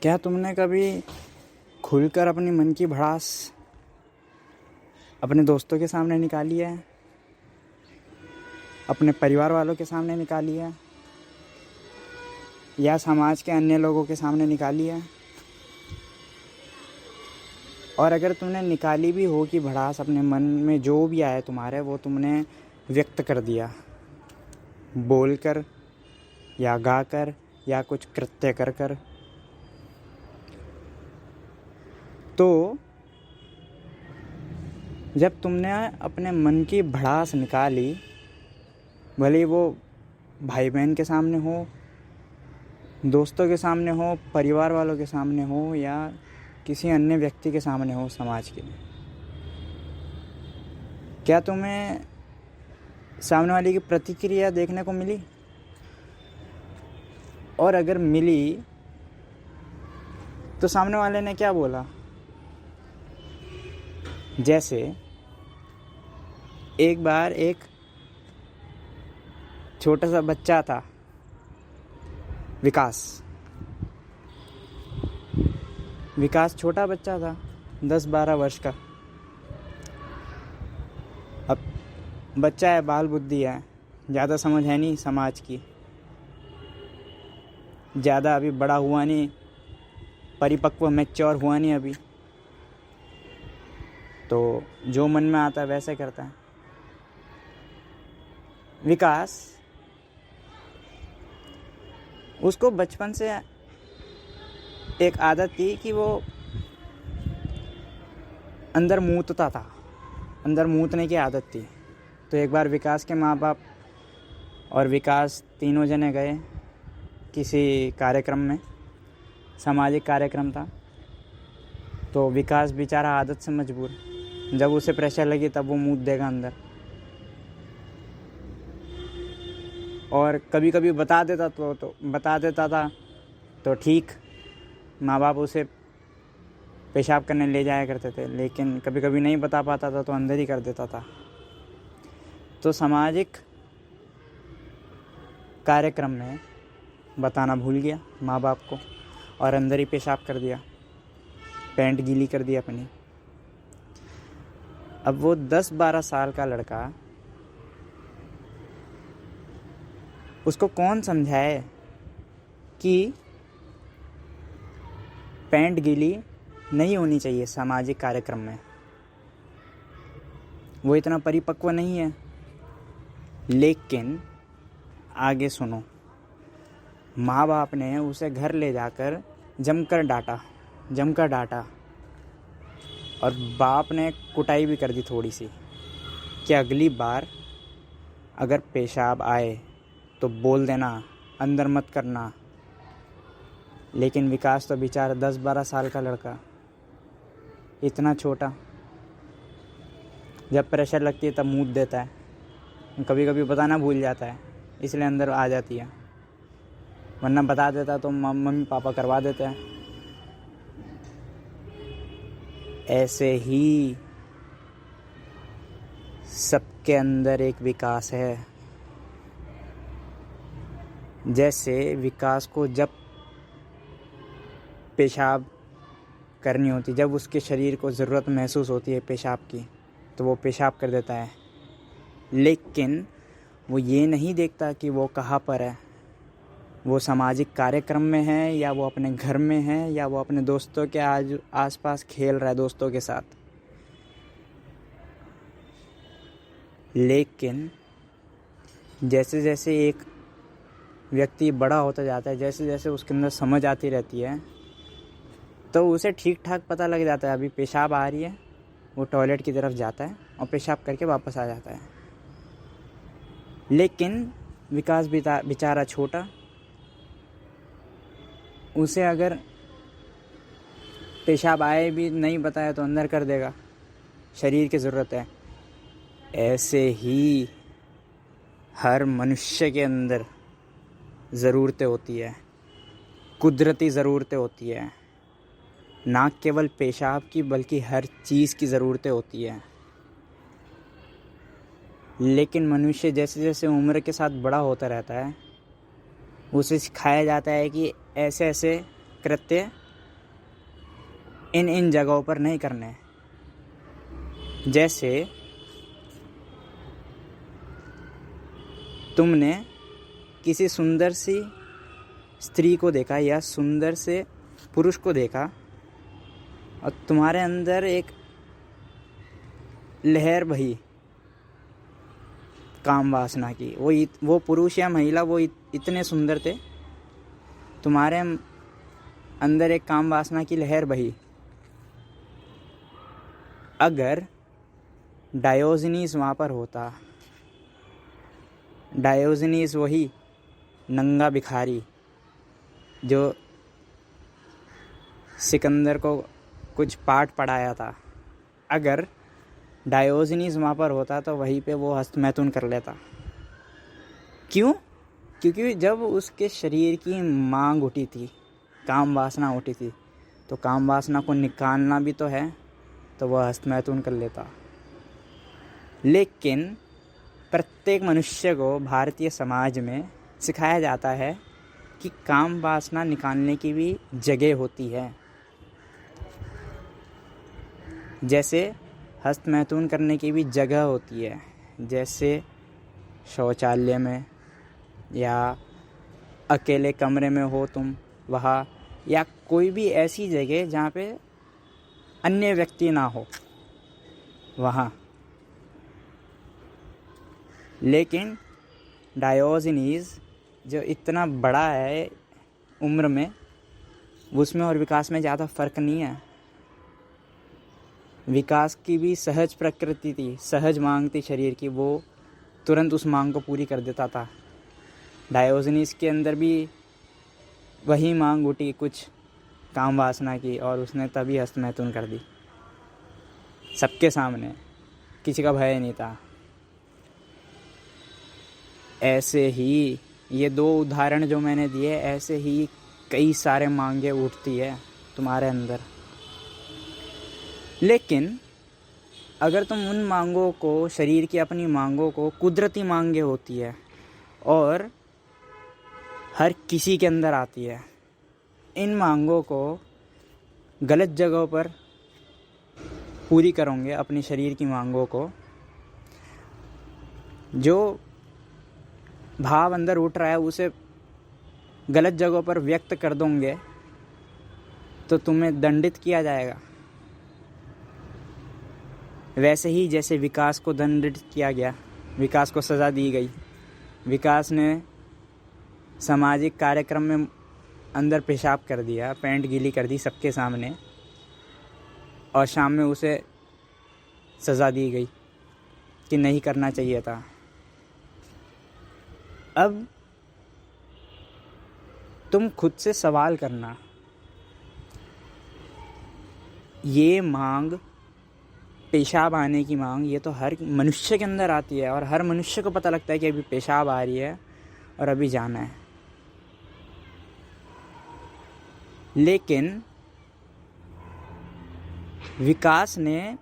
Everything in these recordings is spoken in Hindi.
क्या तुमने कभी खुलकर अपनी मन की भड़ास अपने दोस्तों के सामने निकाली है, अपने परिवार वालों के सामने निकाली है, या समाज के अन्य लोगों के सामने निकाली है? और अगर तुमने निकाली भी हो कि भड़ास अपने मन में जो भी आया तुम्हारे, वो तुमने व्यक्त कर दिया, बोलकर या गाकर या कुछ कृत्य कर कर, तो जब तुमने अपने मन की भड़ास निकाली, भले वो भाई बहन के सामने हो, दोस्तों के सामने हो, परिवार वालों के सामने हो, या किसी अन्य व्यक्ति के सामने हो समाज के, क्या तुम्हें सामने वाले की प्रतिक्रिया देखने को मिली? और अगर मिली तो सामने वाले ने क्या बोला? जैसे एक बार एक छोटा सा बच्चा था, विकास छोटा बच्चा था, 10-12 वर्ष का। अब बच्चा है, बाल बुद्धि है, ज़्यादा समझ है नहीं समाज की, ज़्यादा अभी बड़ा हुआ नहीं, परिपक्व मैच्योर हुआ नहीं अभी, तो जो मन में आता है वैसे करता है। विकास, उसको बचपन से एक आदत थी कि वो अंदर मूतने की आदत थी। तो एक बार विकास के माँ बाप और विकास तीनों जने गए किसी कार्यक्रम में, सामाजिक कार्यक्रम था। तो विकास बेचारा आदत से मजबूर, जब उसे प्रेशर लगी तब वो मूत देगा अंदर। और कभी कभी बता देता था तो ठीक, माँ बाप उसे पेशाब करने ले जाया करते थे, लेकिन कभी कभी नहीं बता पाता था तो अंदर ही कर देता था। तो सामाजिक कार्यक्रम में बताना भूल गया माँ बाप को और अंदर ही पेशाब कर दिया, पैंट गीली कर दी अपनी। अब वो 10-12 साल का लड़का, उसको कौन समझाए कि पैंट गीली नहीं होनी चाहिए सामाजिक कार्यक्रम में? वो इतना परिपक्व नहीं है। लेकिन आगे सुनो, माँ बाप ने उसे घर ले जाकर जमकर डांटा और बाप ने कुटाई भी कर दी थोड़ी सी कि अगली बार अगर पेशाब आए तो बोल देना, अंदर मत करना। लेकिन विकास तो बेचारा 10-12 साल का लड़का, इतना छोटा, जब प्रेशर लगती है तब मूत देता है, कभी कभी बताना भूल जाता है, इसलिए अंदर आ जाती है, वरना बता देता तो मम्मी पापा करवा देते हैं। ऐसे ही सबके अंदर एक विकास है। जैसे विकास को जब पेशाब करनी होती, जब उसके शरीर को ज़रूरत महसूस होती है पेशाब की, तो वो पेशाब कर देता है। लेकिन वो ये नहीं देखता कि वो कहाँ पर है, वो सामाजिक कार्यक्रम में है, या वो अपने घर में है, या वो अपने दोस्तों के आसपास खेल रहा है दोस्तों के साथ। लेकिन जैसे जैसे एक व्यक्ति बड़ा होता जाता है, जैसे जैसे उसके अंदर समझ आती रहती है, तो उसे ठीक ठाक पता लग जाता है अभी पेशाब आ रही है, वो टॉयलेट की तरफ जाता है और पेशाब करके वापस आ जाता है। लेकिन विकास बेचारा छोटा, उसे अगर पेशाब आए भी नहीं बताया तो अंदर कर देगा, शरीर की ज़रूरत है। ऐसे ही हर मनुष्य के अंदर ज़रूरतें होती है, कुदरती ज़रूरतें होती है, ना केवल पेशाब की बल्कि हर चीज़ की ज़रूरतें होती है। लेकिन मनुष्य जैसे जैसे उम्र के साथ बड़ा होता रहता है, उसे सिखाया जाता है कि ऐसे ऐसे कृत्य इन इन जगहों पर नहीं करने। जैसे तुमने किसी सुंदर सी स्त्री को देखा या सुंदर से पुरुष को देखा और तुम्हारे अंदर एक लहर बही काम वासना की। वो पुरुष या महिला वो इतने सुंदर थे, तुम्हारे अंदर एक काम वासना की लहर बही। अगर डायोजनीस वहाँ पर होता, डायोजनीस वही नंगा भिखारी जो सिकंदर को कुछ पाठ पढ़ाया था, अगर डायोजनीस वहाँ पर होता तो वहीं पे वो हस्तमैथुन कर लेता। क्यों? क्योंकि जब उसके शरीर की मांग उठी थी, काम वासना उठी थी, तो काम वासना को निकालना भी तो है, तो वह हस्तमैथुन कर लेता। लेकिन प्रत्येक मनुष्य को भारतीय समाज में सिखाया जाता है कि काम वासना निकालने की भी जगह होती है। जैसे हस्तमैथुन करने की भी जगह होती है, जैसे शौचालय में या अकेले कमरे में हो तुम वहाँ, या कोई भी ऐसी जगह जहाँ पे अन्य व्यक्ति ना हो वहाँ। लेकिन डायोजनीस जो इतना बड़ा है उम्र में, उसमें और विकास में ज़्यादा फर्क नहीं है। विकास की भी सहज प्रकृति थी, सहज मांग थी शरीर की, वो तुरंत उस मांग को पूरी कर देता था। डायोजनीस के अंदर भी वही मांग उठी कुछ काम वासना की और उसने तभी हस्तमैथुन कर दी, सबके सामने, किसी का भय नहीं था। ऐसे ही ये 2 उदाहरण जो मैंने दिए, ऐसे ही कई सारे मांगे उठती है तुम्हारे अंदर। लेकिन अगर तुम उन मांगों को, शरीर की अपनी मांगों को, कुदरती मांगे होती है और हर किसी के अंदर आती है, इन मांगों को गलत जगहों पर पूरी करोगे, अपनी शरीर की मांगों को, जो भाव अंदर उठ रहा है उसे गलत जगहों पर व्यक्त कर दोगे, तो तुम्हें दंडित किया जाएगा। वैसे ही जैसे विकास को दंडित किया गया, विकास को सज़ा दी गई, विकास ने सामाजिक कार्यक्रम में अंदर पेशाब कर दिया, पैंट गीली कर दी सबके सामने, और शाम में उसे सज़ा दी गई कि नहीं करना चाहिए था। अब तुम खुद से सवाल करना, ये मांग, पेशाब आने की मांग, ये तो हर मनुष्य के अंदर आती है और हर मनुष्य को पता लगता है कि अभी पेशाब आ रही है और अभी जाना है। लेकिन विकास ने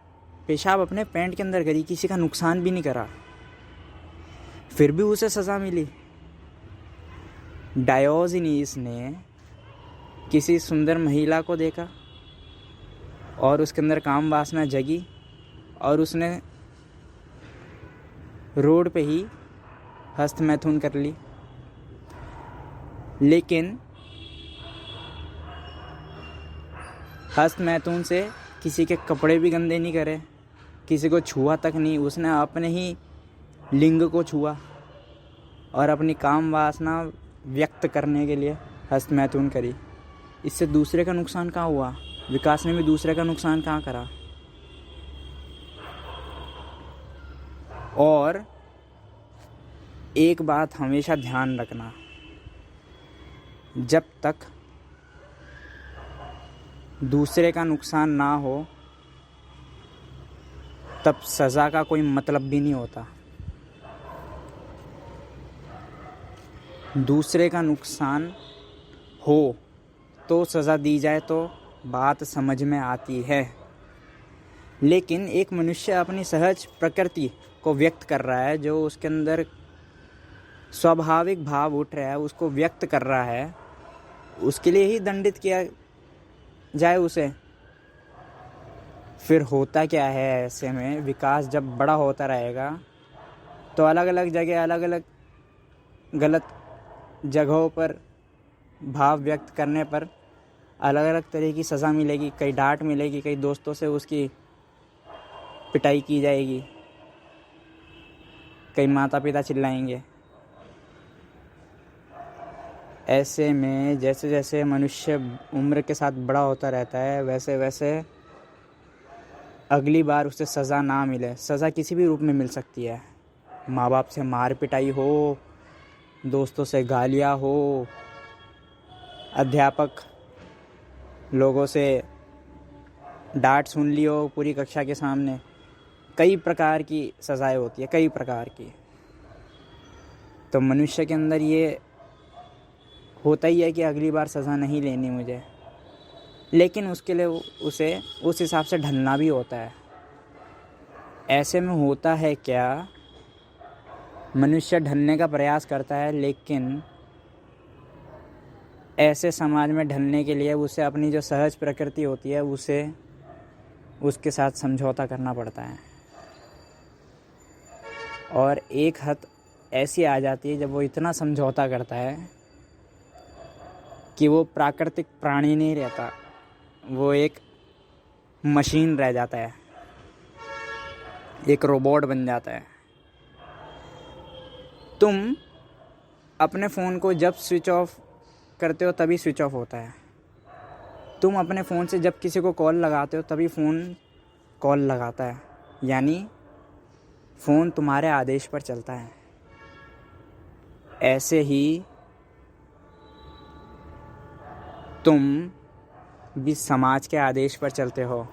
पेशाब अपने पैंट के अंदर करी, किसी का नुकसान भी नहीं करा, फिर भी उसे सज़ा मिली। डायोजनीस ने किसी सुंदर महिला को देखा और उसके अंदर काम वासना जगी और उसने रोड पे ही हस्तमैथुन कर ली। लेकिन हस्तमैथुन से किसी के कपड़े भी गंदे नहीं करे, किसी को छुआ तक नहीं, उसने अपने ही लिंग को छुआ और अपनी काम वासना व्यक्त करने के लिए हस्तमैथुन करी। इससे दूसरे का नुकसान कहाँ हुआ? विकास ने भी दूसरे का नुकसान कहाँ करा? और एक बात हमेशा ध्यान रखना, जब तक दूसरे का नुकसान ना हो तब सज़ा का कोई मतलब भी नहीं होता। दूसरे का नुकसान हो तो सज़ा दी जाए तो बात समझ में आती है। लेकिन एक मनुष्य अपनी सहज प्रकृति को व्यक्त कर रहा है, जो उसके अंदर स्वाभाविक भाव उठ रहा है, उसको व्यक्त कर रहा है, उसके लिए ही दंडित किया जाए उसे। फिर होता क्या है, ऐसे में विकास जब बड़ा होता रहेगा तो अलग अलग जगह अलग अलग गलत जगहों पर भाव व्यक्त करने पर अलग अलग तरह की सज़ा मिलेगी। कई डांट मिलेगी, कई दोस्तों से उसकी पिटाई की जाएगी, कई माता पिता चिल्लाएंगे। ऐसे में जैसे जैसे मनुष्य उम्र के साथ बड़ा होता रहता है वैसे वैसे अगली बार उसे सज़ा ना मिले। सज़ा किसी भी रूप में मिल सकती है, माँ बाप से मार पिटाई हो, दोस्तों से गालियाँ हो, अध्यापक लोगों से डांट सुन ली हो पूरी कक्षा के सामने। कई प्रकार की सज़ाएं होती है, कई प्रकार की। तो मनुष्य के अंदर ये होता ही है कि अगली बार सज़ा नहीं लेनी मुझे, लेकिन उसके लिए उसे उस हिसाब से ढलना भी होता है। ऐसे में होता है क्या, मनुष्य ढलने का प्रयास करता है, लेकिन ऐसे समाज में ढलने के लिए उसे अपनी जो सहज प्रकृति होती है उसे उसके साथ समझौता करना पड़ता है। और एक हद ऐसी आ जाती है जब वो इतना समझौता करता है कि वो प्राकृतिक प्राणी नहीं रहता, वो एक मशीन रह जाता है, एक रोबोट बन जाता है। तुम अपने फ़ोन को जब स्विच ऑफ करते हो तभी स्विच ऑफ होता है। तुम अपने फ़ोन से जब किसी को कॉल लगाते हो तभी फ़ोन कॉल लगाता है, यानी फ़ोन तुम्हारे आदेश पर चलता है। ऐसे ही तुम भी समाज के आदेश पर चलते हो।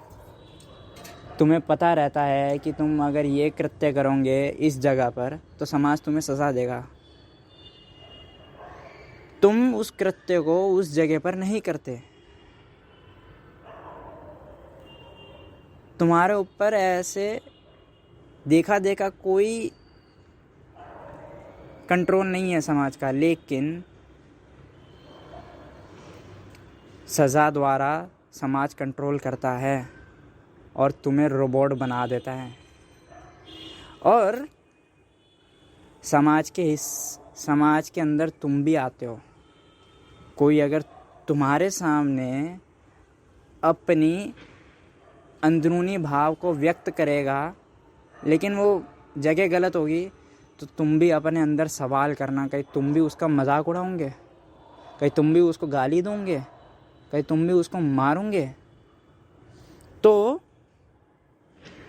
तुम्हें पता रहता है कि तुम अगर ये कृत्य करोगे इस जगह पर तो समाज तुम्हें सज़ा देगा। तुम उस कृत्य को उस जगह पर नहीं करते। तुम्हारे ऊपर ऐसे देखा देखा कोई कंट्रोल नहीं है समाज का, लेकिन सज़ा द्वारा समाज कंट्रोल करता है और तुम्हें रोबोट बना देता है। और समाज के अंदर तुम भी आते हो। कोई अगर तुम्हारे सामने अपनी अंदरूनी भाव को व्यक्त करेगा लेकिन वो जगह गलत होगी तो तुम भी अपने अंदर सवाल करना, कहीं तुम भी उसका मजाक उड़ाओगे, कहीं तुम भी उसको गाली दोगे, कहीं तुम भी उसको मारोगे। तो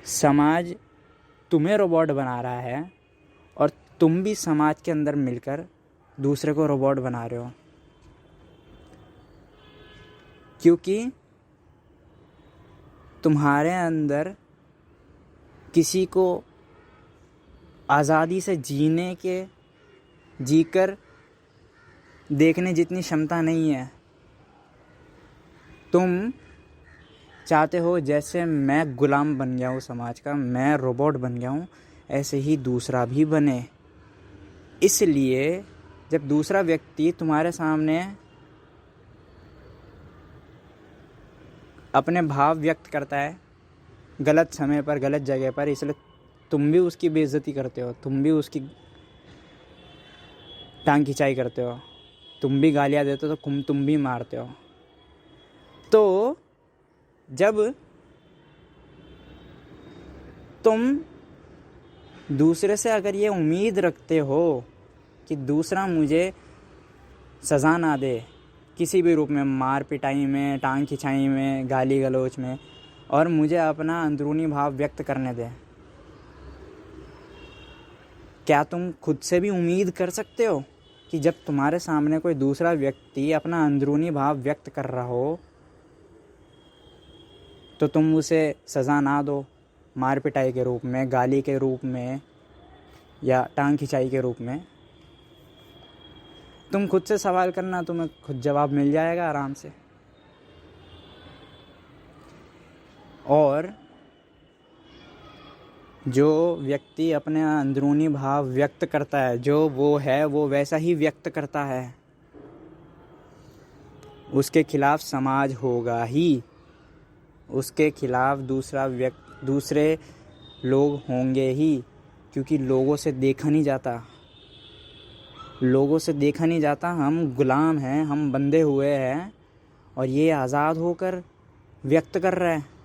समाज तुम्हें रोबोट बना रहा है और तुम भी समाज के अंदर मिलकर दूसरे को रोबोट बना रहे हो, क्योंकि तुम्हारे अंदर किसी को आज़ादी से जीकर देखने जितनी क्षमता नहीं है। तुम चाहते हो जैसे मैं गुलाम बन गया हूँ समाज का, मैं रोबोट बन गया हूँ, ऐसे ही दूसरा भी बने। इसलिए जब दूसरा व्यक्ति तुम्हारे सामने अपने भाव व्यक्त करता है गलत समय पर गलत जगह पर, इसलिए तुम भी उसकी बेइज्जती करते हो, तुम भी उसकी टांग खिंचाई करते हो, तुम भी गालियाँ देते हो, तो तुम भी मारते हो। तो जब तुम दूसरे से अगर ये उम्मीद रखते हो कि दूसरा मुझे सज़ा ना दे किसी भी रूप में, मार पिटाई में, टांग खिंचाई में, गाली गलौज में, और मुझे अपना अंदरूनी भाव व्यक्त करने दे, क्या तुम खुद से भी उम्मीद कर सकते हो कि जब तुम्हारे सामने कोई दूसरा व्यक्ति अपना अंदरूनी भाव व्यक्त कर रहा हो तो तुम उसे सज़ा ना दो, मार पिटाई के रूप में, गाली के रूप में या टांग खिंचाई के रूप में? तुम खुद से सवाल करना, तुम्हें खुद जवाब मिल जाएगा आराम से। और जो व्यक्ति अपने अंदरूनी भाव व्यक्त करता है, जो वो है वो वैसा ही व्यक्त करता है, उसके खिलाफ समाज होगा ही। उसके खिलाफ दूसरे लोग होंगे ही, क्योंकि लोगों से देखा नहीं जाता। हम गुलाम हैं, हम बंधे हुए हैं, और ये आज़ाद होकर व्यक्त कर रहा है।